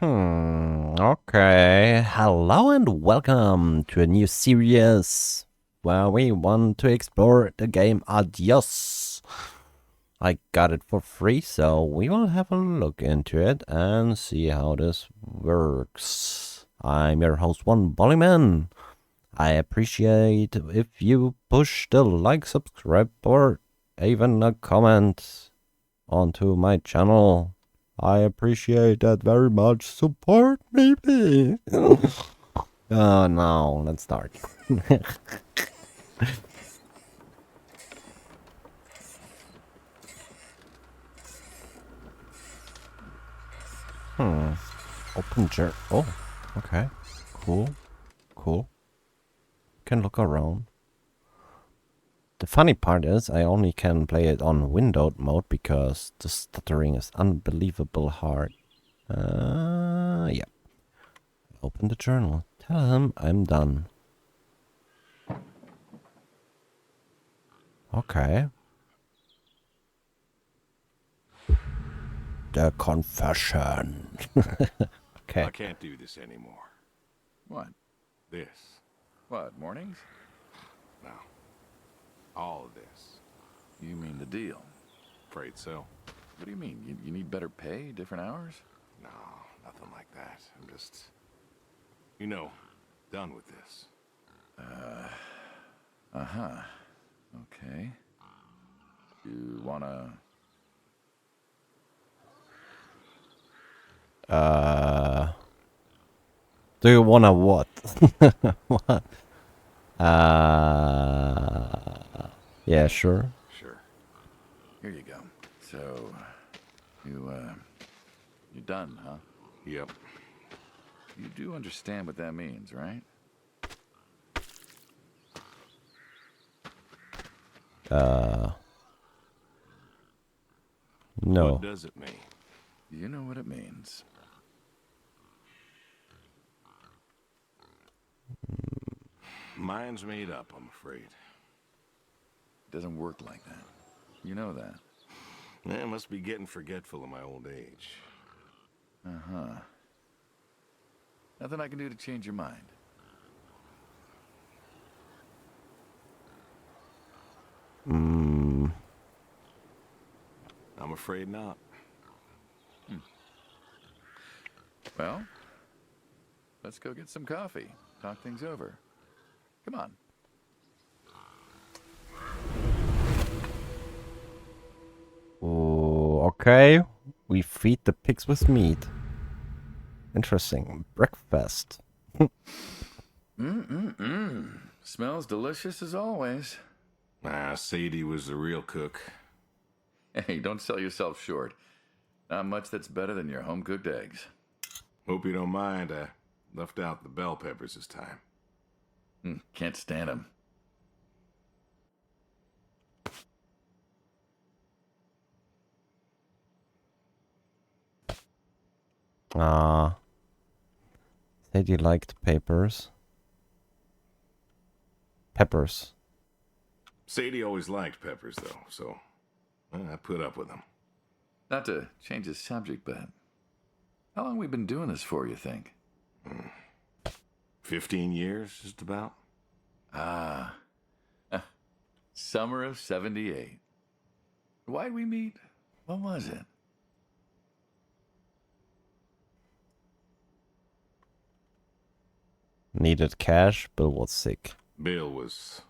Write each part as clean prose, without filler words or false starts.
Okay. Hello and welcome to a new series where we want to explore the game Adios. I got it for free, so we will have a look into it and see how this works. I'm your host, One Bollyman. I appreciate if you push the like, subscribe, or even a comment onto my channel. I appreciate that very much. Support me, please. Oh no, let's start. Open journal. Oh, okay. Cool. Cool. Can look around. The funny part is I only can play it on windowed mode because the stuttering is unbelievable hard. Yeah. Open the journal. Tell him I'm done. Okay. The confession. Okay. I can't do this anymore. What? This. What, mornings? No. All of this. You mean the deal? Afraid so. What do you mean? You need better pay, different hours? No, nothing like that. I'm just, done with this. Uh-huh. Okay. You wanna... Do you wanna what? What? Yeah, sure. Sure. Here you go. So, you done, huh? Yep. You do understand what that means, right? No. What does it mean? You know what it means. Mine's made up, I'm afraid. It doesn't work like that. You know that. I must be getting forgetful in my old age. Uh-huh. Nothing I can do to change your mind. I'm afraid not. Well, let's go get some coffee. Talk things over. Come on. Okay. We feed the pigs with meat. Interesting. Breakfast. Smells delicious as always. Sadie was the real cook. Hey, don't sell yourself short. Not much that's better than your home-cooked eggs. Hope you don't mind, I left out the bell peppers this time. Can't stand them. Said you liked peppers. Peppers. Sadie always liked peppers, though, so I put up with them. Not to change the subject, but how long we been doing this for, you think? 15 years, just about. Summer of 78. Why'd we meet? What was it? Needed cash. Bill was sick. Bill was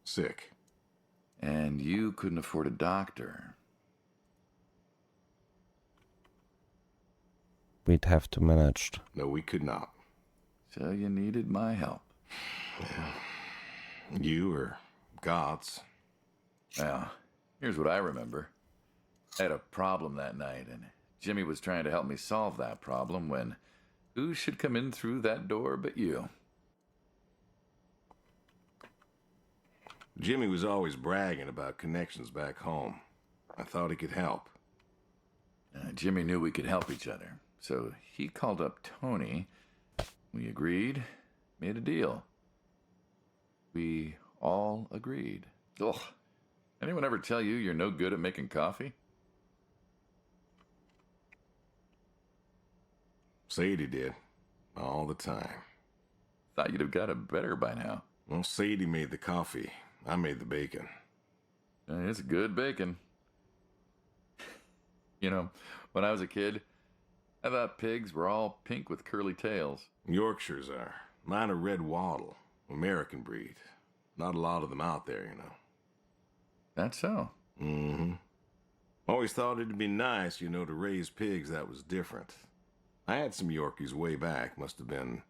sick. And you couldn't afford a doctor. We'd have to manage. No, we could not. So you needed my help. You or God's. Well, here's what I remember. I had a problem that night, and Jimmy was trying to help me solve that problem when who should come in through that door but you? Jimmy was always bragging about connections back home. I thought he could help. Jimmy knew we could help each other, so he called up Tony. We agreed, made a deal. We all agreed. Ugh. Anyone ever tell you you're no good at making coffee? Sadie did. All the time. Thought you'd have got it better by now. Well, Sadie made the coffee. I made the bacon. It's good bacon. You know, when I was a kid, I thought pigs were all pink with curly tails. Yorkshires are. Mine are red wattle. American breed. Not a lot of them out there, you know. That's so. Mm-hmm. Always thought it'd be nice, to raise pigs that was different. I had some Yorkies way back. Must have been,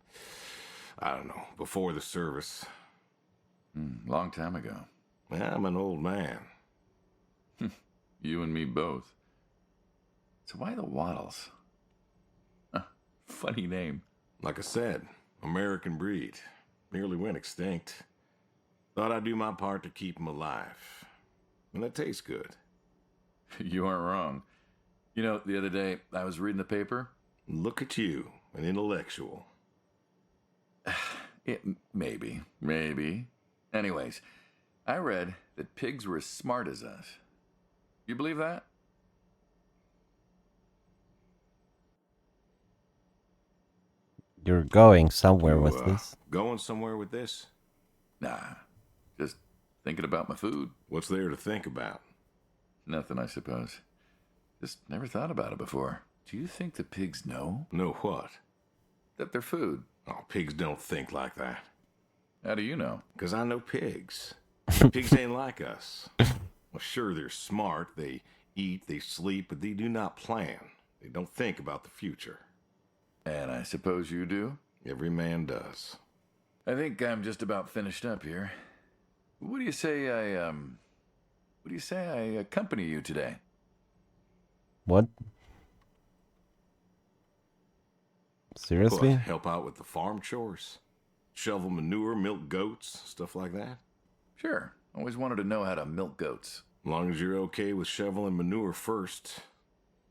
I don't know, before the service. Long time ago. I'm an old man. You and me both. So why the Waddles? Funny name. Like I said, American breed. Nearly went extinct. Thought I'd do my part to keep them alive. And that tastes good. You aren't wrong. The other day, I was reading the paper. Look at you, an intellectual. Maybe. Anyways, I read that pigs were as smart as us. You believe that? You're going somewhere You, with this. Going somewhere with this? Nah, just thinking about my food. What's there to think about? Nothing, I suppose. Just never thought about it before. Do you think the pigs know? Know what? That they're food. Oh, pigs don't think like that. How do you know? 'Cause I know pigs. Pigs ain't like us. Well, sure, they're smart. They eat, they sleep, but they do not plan. They don't think about the future. And I suppose you do? Every man does. I think I'm just about finished up here. What do you say I accompany you today? What? Seriously? What, help out with the farm chores? Shovel manure, milk goats, stuff like that? Sure. Always wanted to know how to milk goats. As long as you're okay with shoveling manure first.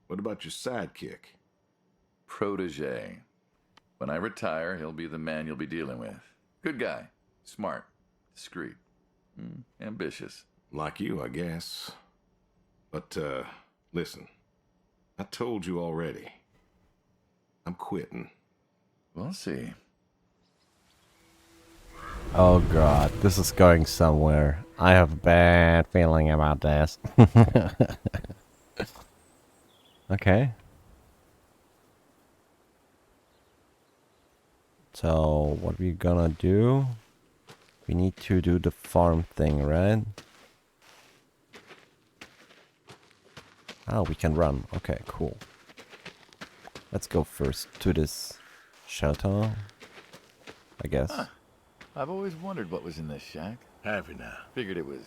What about your sidekick? Protege. When I retire, he'll be the man you'll be dealing with. Good guy. Smart. Discreet. Ambitious. Like you, I guess. But, listen. I told you already. I'm quitting. We'll see. Oh god, this is going somewhere. I have a bad feeling about this. Okay. So, what we gonna do? We need to do the farm thing, right? Oh, we can run. Okay, cool. Let's go first to this shelter, I guess. Huh. I've always wondered what was in this shack. Have you now? Figured it was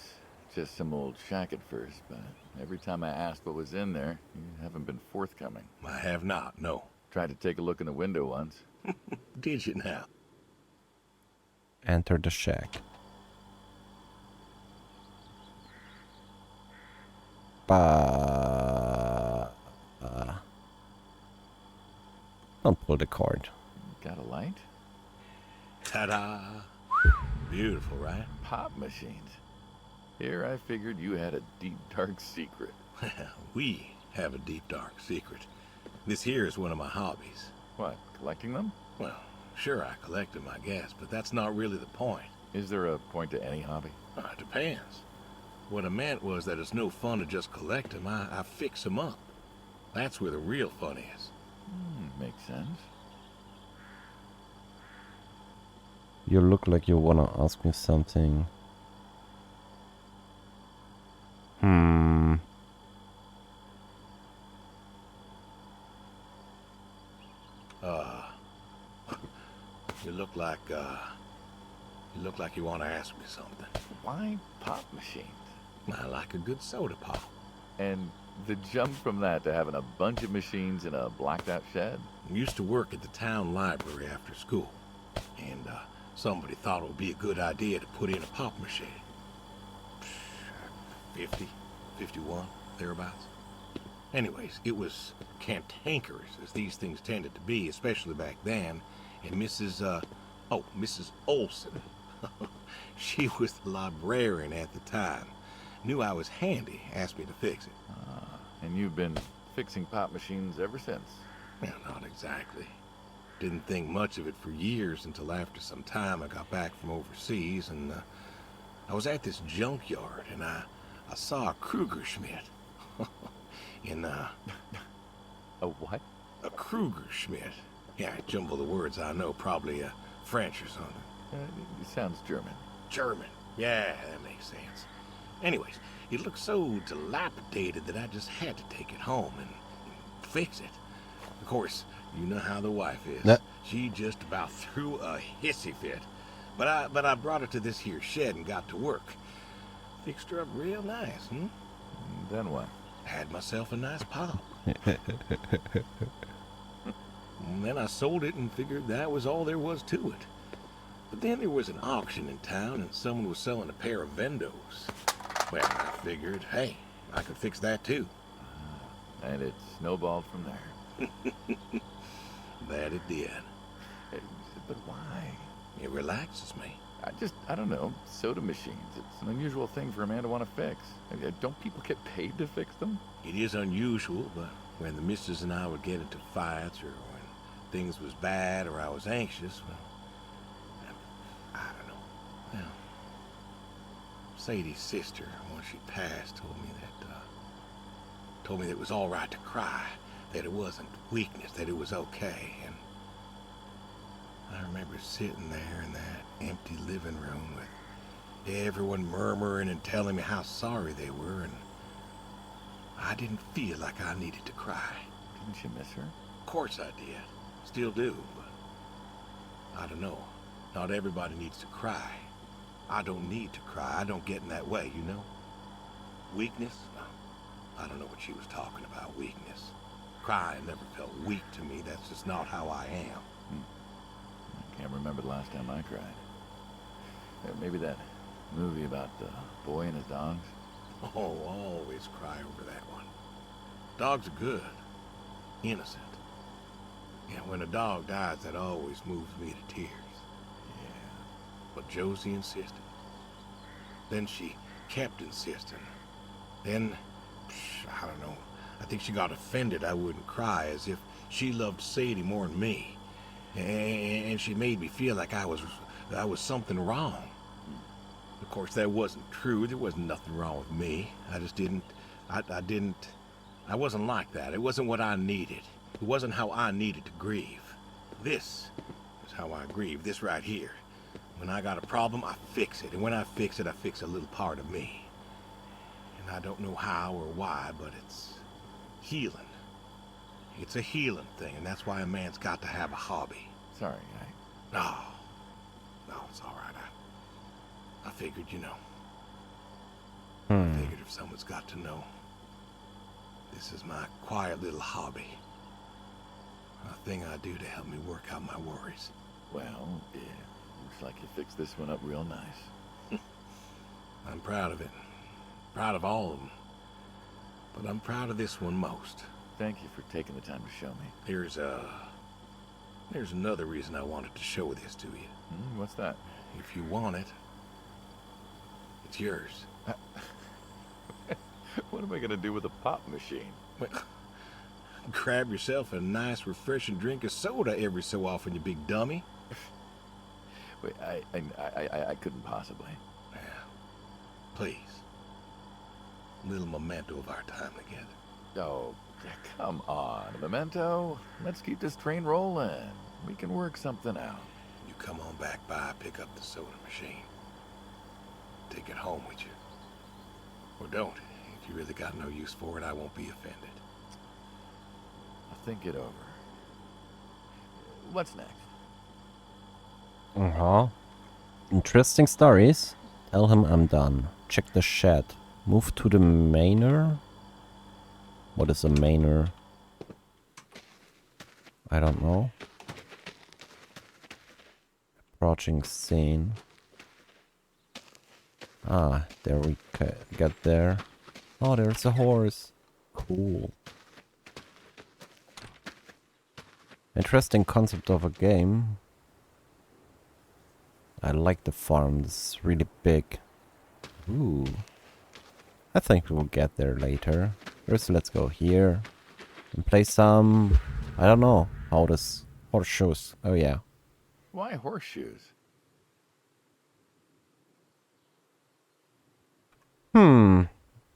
just some old shack at first, but every time I asked what was in there, you haven't been forthcoming. I have not, no. Tried to take a look in the window once. Did you now? Enter the shack. Don't pull the cord. Got a light? Ta-da! Beautiful, right? Pop machines. Here I figured you had a deep, dark secret. We have a deep, dark secret. This here is one of my hobbies. What, collecting them? Well, sure, I collect them, I guess, but that's not really the point. Is there a point to any hobby? It depends. What I meant was that it's no fun to just collect them. I fix them up. That's where the real fun is. Makes sense. You look like you wanna ask me something. You look like you want to ask me something. Why pop machines? I like a good soda pop. And the jump from that to having a bunch of machines in a blacked out shed? I used to work at the town library after school, and somebody thought it would be a good idea to put in a pop machine. 50, 51, thereabouts. Anyways, it was cantankerous, as these things tended to be, especially back then, and Mrs. Olson. She was the librarian at the time. Knew I was handy, asked me to fix it. And you've been fixing pop machines ever since? Well, not exactly. Didn't think much of it for years until after some time I got back from overseas, and I was at this junkyard, and I saw a Kruger Schmidt. in A what? A Kruger Schmidt. Yeah, I jumble the words, I know, probably French or something. It sounds German. German. Yeah, that makes sense. Anyways, it looked so dilapidated that I just had to take it home and fix it. Of course, you know how the wife is. Nah. She just about threw a hissy fit. But I brought her to this here shed and got to work. Fixed her up real nice, Then what? Had myself a nice pop. And then I sold it and figured that was all there was to it. But then there was an auction in town and someone was selling a pair of Vendos. Well, I figured, hey, I could fix that too. And it snowballed from there. That it did. But why? It relaxes me. I don't know, soda machines. It's an unusual thing for a man to want to fix. Don't people get paid to fix them? It is unusual, but when the missus and I would get into fights or when things was bad or I was anxious, well, I don't know. Well, Sadie's sister, when she passed, told me that it was all right to cry, that it wasn't weakness, that it was okay. And I remember sitting there in that empty living room with everyone murmuring and telling me how sorry they were, and I didn't feel like I needed to cry. Didn't you miss her? Of course I did. Still do, but I don't know. Not everybody needs to cry. I don't need to cry. I don't get in that way, you know? Weakness? No. I don't know what she was talking about, weakness. Crying never felt weak to me. That's just not how I am. I can't remember the last time I cried. Maybe that movie about the boy and his dogs. Oh, always cry over that one. Dogs are good. Innocent. Yeah, when a dog dies, that always moves me to tears. Yeah. But Josie insisted. Then she kept insisting. Then, I don't know, I think she got offended I wouldn't cry, as if she loved Sadie more than me. And she made me feel like I was something wrong. Of course, that wasn't true. There wasn't nothing wrong with me. I just didn't, I wasn't like that. It wasn't what I needed. It wasn't how I needed to grieve. This is how I grieve, this right here. When I got a problem, I fix it. And when I fix it, I fix a little part of me. And I don't know how or why, but it's healing. It's a healing thing, and that's why a man's got to have a hobby. Sorry, No, it's all right. I figured, you know. I figured if someone's got to know, this is my quiet little hobby. A thing I do to help me work out my worries. Well, yeah, looks like you fixed this one up real nice. I'm proud of it. Proud of all of them. But I'm proud of this one most. Thank you for taking the time to show me. There's another reason I wanted to show this to you. What's that? If you want it, it's yours. What am I gonna do with a pop machine? Well, grab yourself a nice, refreshing drink of soda every so often, you big dummy. Wait, I couldn't possibly. Yeah. Please. A little memento of our time together. Oh, come on, Memento. Let's keep this train rolling. We can work something out. You come on back by, pick up the soda machine. Take it home with you. Or don't. If you really got no use for it, I won't be offended. I'll think it over. What's next? Interesting stories. Tell him I'm done. Check the shed. Move to the manor. What is a manor? I don't know. Approaching scene. Ah, there we get there. Oh, there's a horse. Cool. Interesting concept of a game. I like the farm. This is really big. Ooh. I think we'll get there later. First, let's go here and play some... I don't know how this Horseshoes. Oh, yeah. Why horseshoes? Hmm.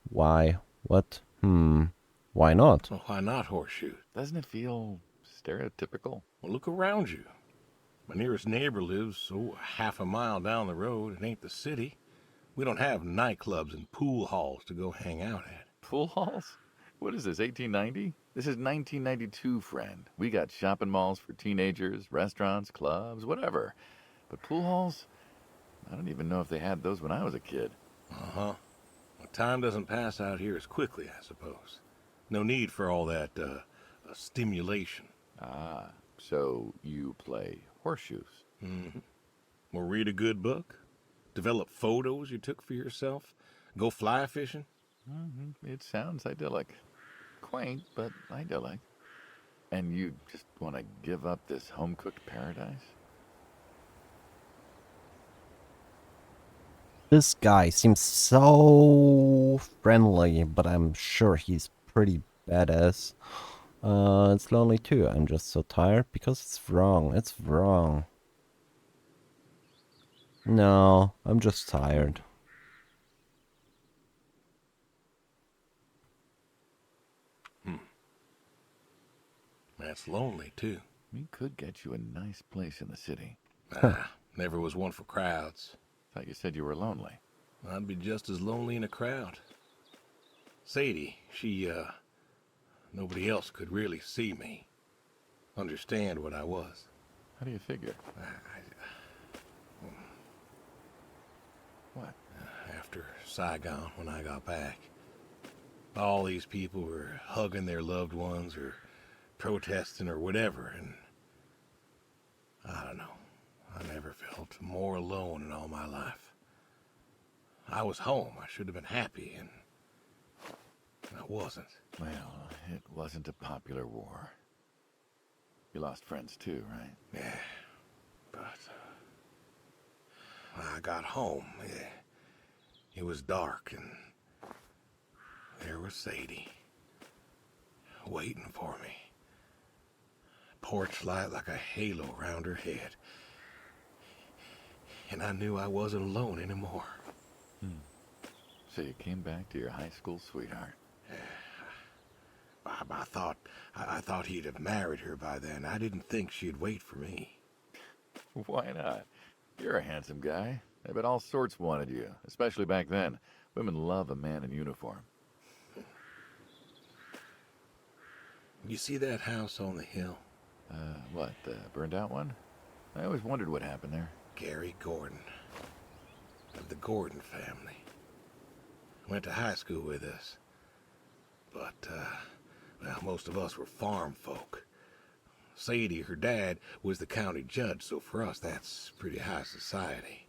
Why? What? Why not? Well, why not horseshoes? Doesn't it feel stereotypical? Well, look around you. My nearest neighbor lives, half a mile down the road. It ain't the city. We don't have nightclubs and pool halls to go hang out at. Pool halls? What is this, 1890? This is 1992, friend. We got shopping malls for teenagers, restaurants, clubs, whatever. But pool halls? I don't even know if they had those when I was a kid. Uh-huh. Well, time doesn't pass out here as quickly, I suppose. No need for all that, stimulation. Ah, so you play horseshoes. Mm-hmm. Or read a good book? Develop photos you took for yourself? Go fly fishing? It sounds idyllic. Quaint, but idyllic. And you just want to give up this home-cooked paradise? This guy seems so friendly, but I'm sure he's pretty badass. It's lonely too. I'm just so tired because it's wrong. It's wrong. No, I'm just tired. That's lonely, too. We could get you a nice place in the city. Never was one for crowds. Thought you said you were lonely. I'd be just as lonely in a crowd. Sadie, nobody else could really see me, understand what I was. How do you figure? What? After Saigon, when I got back, all these people were hugging their loved ones or protesting or whatever, and I don't know. I never felt more alone in all my life. I was home. I should have been happy, and I wasn't. Well, it wasn't a popular war. You lost friends too, right? Yeah, but I got home. It was dark, and there was Sadie, waiting for me. Porch light like a halo around her head. And I knew I wasn't alone anymore. So you came back to your high school sweetheart. I thought he'd have married her by then. I didn't think she'd wait for me. Why not? You're a handsome guy. I bet all sorts wanted you, especially back then. Women love a man in uniform. You see that house on the hill? What, the burned out one? I always wondered what happened there. Gary Gordon, of the Gordon family. Went to high school with us. But, well, most of us were farm folk. Sadie, her dad, was the county judge, so for us that's pretty high society.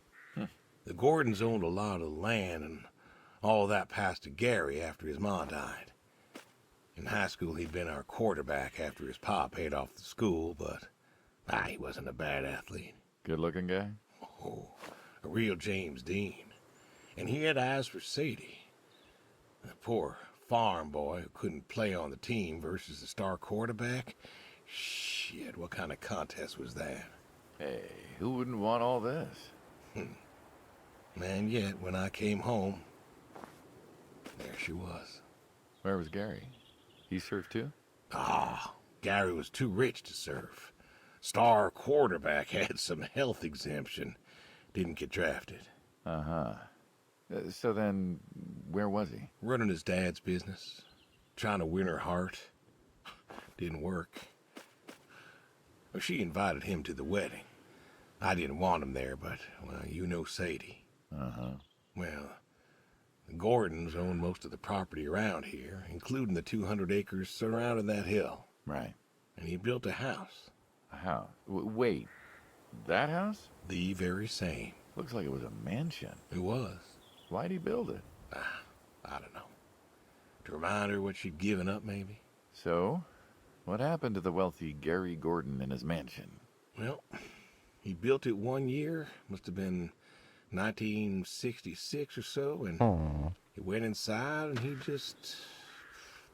The Gordons owned a lot of land, and all that passed to Gary after his ma died. In high school, he'd been our quarterback after his pa paid off the school, but he wasn't a bad athlete. Good-looking guy? Oh, a real James Dean. And he had eyes for Sadie. The poor farm boy who couldn't play on the team versus the star quarterback. Shit, what kind of contest was that? Hey, who wouldn't want all this? And yet, when I came home, there she was. Where was Gary? He served too? Gary was too rich to serve. Star quarterback had some health exemption. Didn't get drafted. Uh-huh. So then, where was he? Running his dad's business. Trying to win her heart. Didn't work. Well, she invited him to the wedding. I didn't want him there, but, well, you know Sadie. Uh-huh. Well, the Gordons own most of the property around here, including the 200 acres surrounding that hill. Right. And he built a house. A house? Wait, that house? The very same. Looks like it was a mansion. It was. Why'd he build it? I don't know. To remind her what she'd given up, maybe? So, what happened to the wealthy Gary Gordon in his mansion? Well, he built it one year. Must have been 1966 or so, and he went inside and he just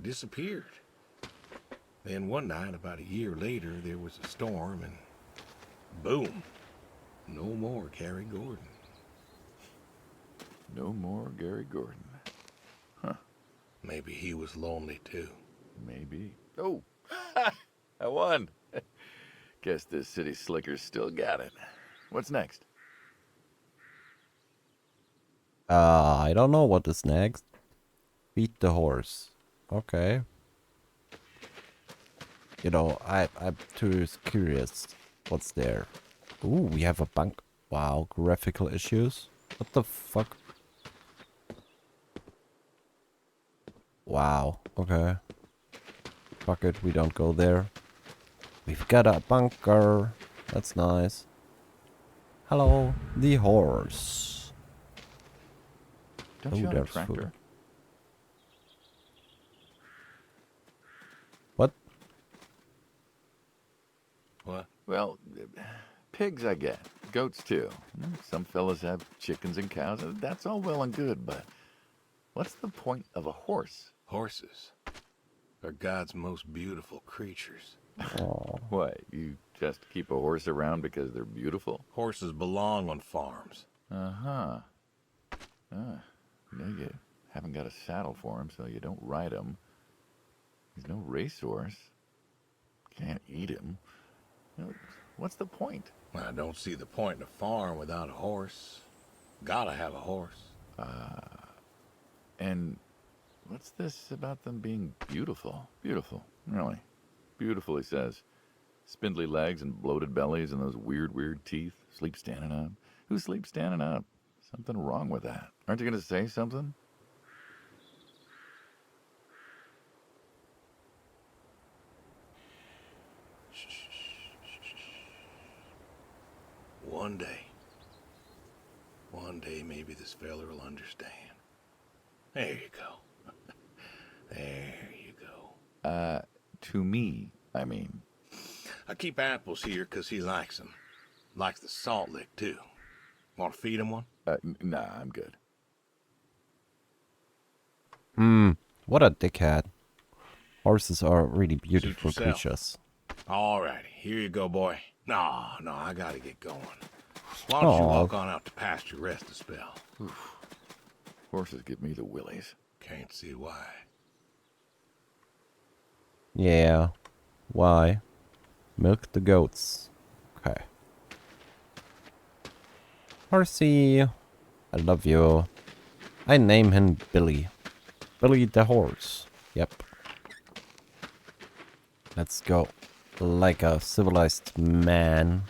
disappeared. Then one night, about a year later, there was a storm and boom, no more Gary Gordon. No more Gary Gordon. Huh. Maybe he was lonely too. Maybe. Oh, I won. Guess this city slicker's still got it. What's next? I don't know what is next. Beat the horse. Okay. You know, I'm too curious. What's there? Ooh, we have a bunk. Wow, graphical issues. What the fuck? Wow. Okay. Fuck it, we don't go there. We've got a bunker. That's nice. Hello, the horse. Don't Oh, you own a there's tractor? food. What? What? Well, pigs I get. Goats too. Some fellas have chickens and cows. That's all well and good, but what's the point of a horse? Horses are God's most beautiful creatures. Oh. What, you just keep a horse around because they're beautiful? Horses belong on farms. Uh-huh. You haven't got a saddle for him, so you don't ride him. He's no racehorse. Can't eat him. What's the point? I don't see the point in a farm without a horse. Gotta have a horse. And what's this about them being beautiful? Beautiful, really. Beautiful, he says. Spindly legs and bloated bellies and those weird teeth. Sleep standing up. Who sleeps standing up? Something wrong with that. Aren't you going to say something? One day maybe this feller will understand. There you go. There you go. To me, I mean. I keep apples here 'cause he likes them. Likes the salt lick, too. Want to feed him one? Nah, I'm good. What a dickhead. Horses are really beautiful yourself. creatures. Alrighty, here you go, boy. No, I gotta get going. Why don't you Aw. walk on out to pasture, rest a spell? Horses give me the willies. Can't see why. Yeah. Why? Milk the goats. Okay. Horsey. I love you. I name him Billy. Billy the horse. Yep. Let's go. Like a civilized man.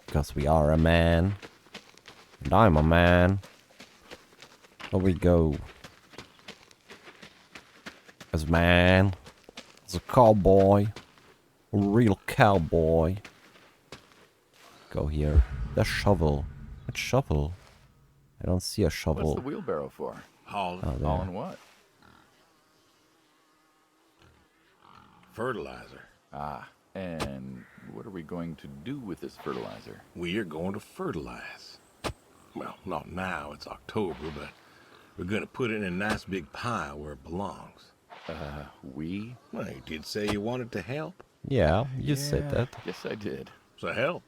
Because we are a man. And I'm a man. Here we go. As a man. As a cowboy. A real cowboy. Go here. The shovel. What shovel? I don't see a shovel. What's the wheelbarrow for? Haul Oh, there. All in what? fertilizer. And what are we going to do with this fertilizer? We are going to fertilize. Well, not now, it's October, but we're gonna put it in a nice big pile where it belongs. We? Well, you did say you wanted to help, Yeah, you said that. Yes, I did. so help.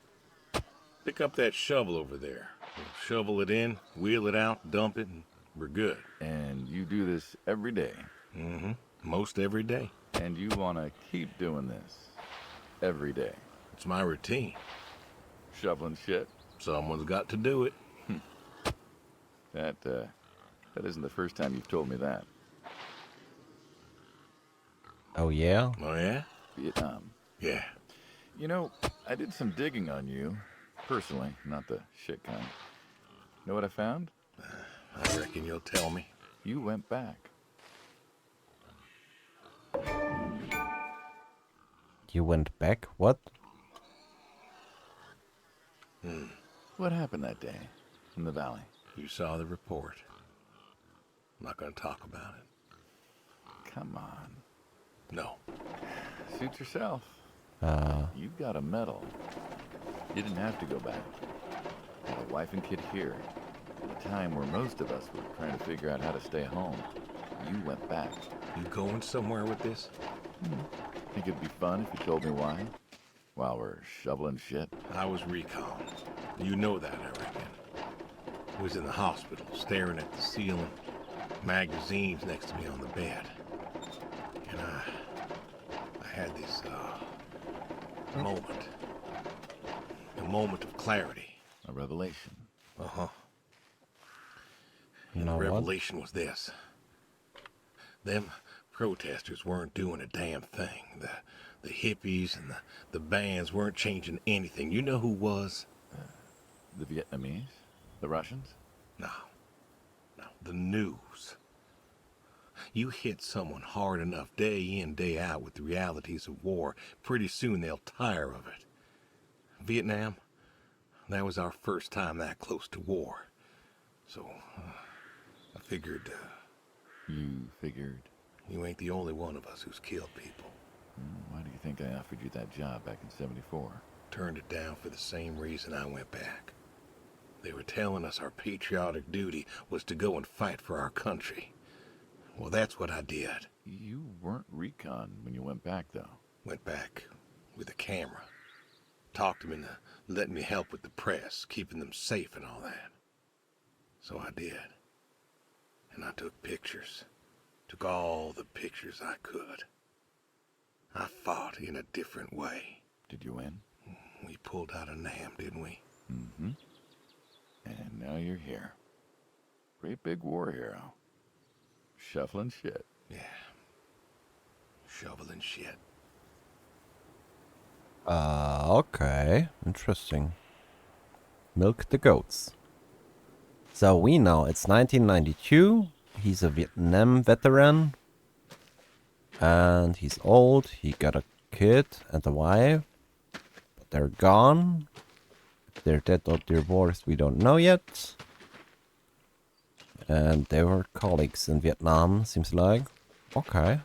Pick up that shovel over there. We'll shovel it in, wheel it out, dump it, and we're good. And you do this every day. Mm-hmm. Most every day. And you want to keep doing this every day. It's my routine. Shoveling shit. Someone's got to do it. That isn't the first time you've told me that. Oh, yeah? Oh, yeah? Vietnam. Yeah. You know, I did some digging on you. Personally, not the shit kind. Know what I found? I reckon you'll tell me. You went back. You went back? What? What happened that day in the valley? You saw the report. I'm not gonna talk about it. Come on. No. Suit yourself. You've got a medal. You didn't have to go back. Got a wife and kid here. At a time where most of us were trying to figure out how to stay home. You went back. You going somewhere with this? Think it'd be fun if you told me why? While we're shoveling shit? I was recon. You know that, I reckon. I was in the hospital, staring at the ceiling, magazines next to me on the bed. And I had this, moment. A moment of clarity. A revelation. Uh-huh. You And the know what? revelation was this. Them protesters weren't doing a damn thing. The hippies and the bands weren't changing anything. You know who was? The Vietnamese? The Russians? No. No. The news. You hit someone hard enough day in, day out with the realities of war, pretty soon they'll tire of it. Vietnam, that was our first time that close to war. So, I figured, You figured? you ain't the only one of us who's killed people. Why do you think I offered you that job back in '74? Turned it down for the same reason I went back. They were telling us our patriotic duty was to go and fight for our country. Well, that's what I did. You weren't recon when you went back, though. Went back with a camera. Talked them into letting me help with the press, keeping them safe and all that. So I did. And I took pictures. Took all the pictures I could. I fought in a different way. Did you win? We pulled out a Nam, didn't we? Mm-hmm. And now you're here. Great big war hero. Shuffling shit. Yeah. Shoveling shit. Okay. Interesting. Milk the goats. So we know it's 1992. He's a Vietnam veteran. And he's old. He got a kid and a wife. But they're gone. If they're dead or divorced, we don't know yet. And they were colleagues in Vietnam, seems like. Okay.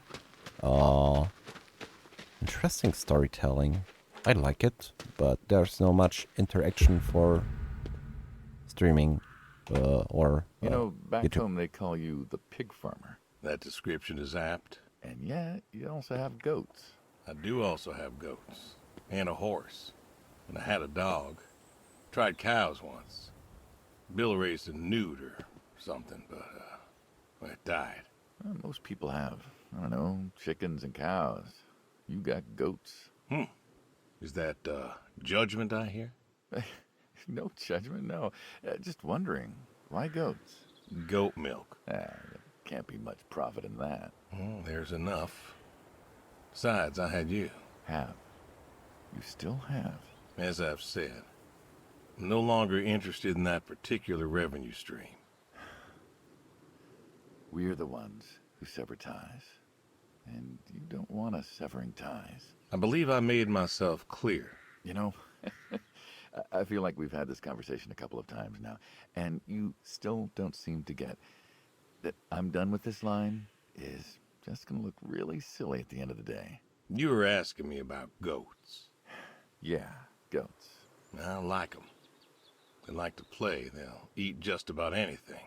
Interesting storytelling. I like it, but there's no much interaction for streaming or You know, back YouTube. home they call you the pig farmer. That description is apt. And yet, you also have goats. I do also have goats. And a horse. And I had a dog. Tried cows once. Bill raised a newt or something, but, well, it died. Well, most people have, I don't know, chickens and cows. You got goats. Is that, judgment I hear? No judgment, no. Just wondering, why goats? Goat milk. There can't be much profit in that. Well, there's enough. Besides, I had you. Have. You still have. As I've said, I'm no longer interested in that particular revenue stream. We're the ones who sever ties. And you don't want us severing ties. I believe I made myself clear. You know, I feel like we've had this conversation a couple of times now, and you still don't seem to get that I'm done with this line is just gonna look really silly at the end of the day. You were asking me about goats. Yeah, goats. I like 'em. They like to play. They'll eat just about anything.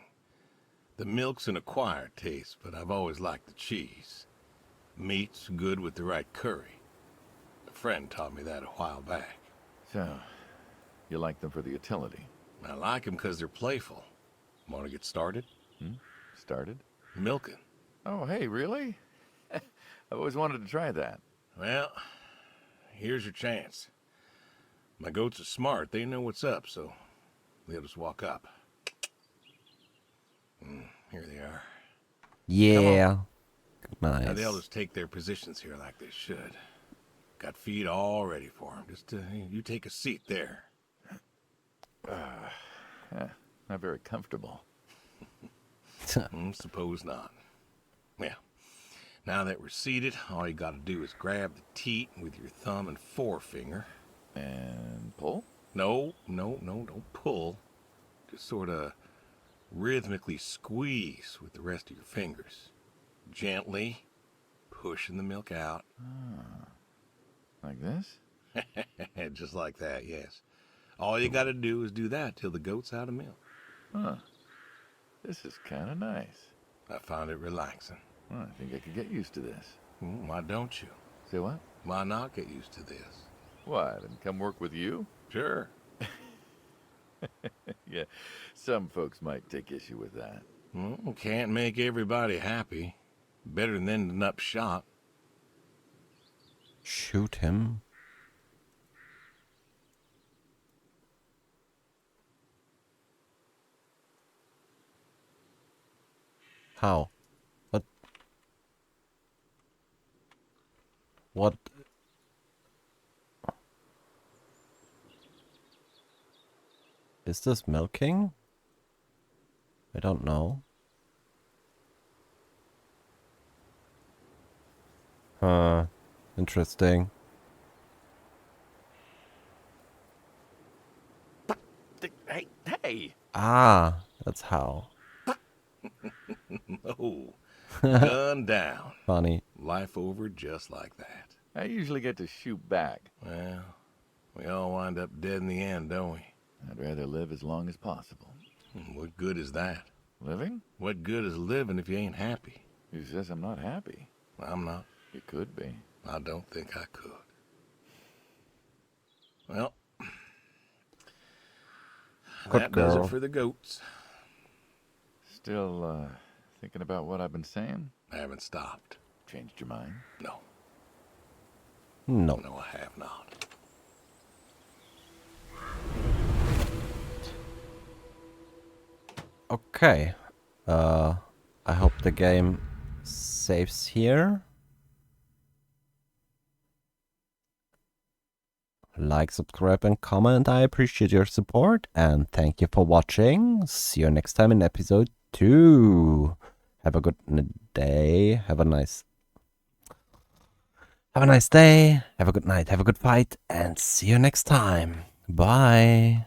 The milk's an acquired taste, but I've always liked the cheese. Meat's good with the right curry. A friend taught me that a while back. So, you like them for the utility? I like 'em 'cause they're playful. Want to get started? Started? Milking. Oh, hey, really? I've always wanted to try that. Well, here's your chance. My goats are smart. They know what's up, so they'll just walk up. Here they are. Yeah. Now Nice. they'll just take their positions here like they should. Got feed all ready for them. Just you take a seat there. Not very comfortable. Suppose not. Yeah. Now that we're seated, all you gotta do is grab the teat with your thumb and forefinger. And pull? No, don't pull. Just sort of rhythmically squeeze with the rest of your fingers. Gently pushing the milk out. Like this? Just like that, yes. All you gotta do is do that till the goat's out of milk. Huh. This is kind of nice. I found it relaxing. Well, I think I could get used to this. Why don't you? Say what? Why not get used to this? What, and come work with you? Sure. Yeah, some folks might take issue with that. Well, can't make everybody happy. Better than ending up shot. Shoot him. How? What? What? Is this milking? I don't know. Huh. Interesting. Hey, hey! Ah, that's how. Oh, gun down. Funny. Life over just like that. I usually get to shoot back. Well, we all wind up dead in the end, don't we? I'd rather live as long as possible. What good is that? Living? What good is living if you ain't happy? Who says I'm not happy? I'm not. You could be. I don't think I could. Well, Good that does girl. it for the goats. Still, thinking about what I've been saying? I haven't stopped. Changed your mind? No, No. no, I have not. Okay. I hope the game saves here. Like, subscribe, and comment. I appreciate your support, and thank you for watching. See you next time in episode 2. Have a good day. Have a nice day. Have a good night. Have a good fight, and see you next time. Bye.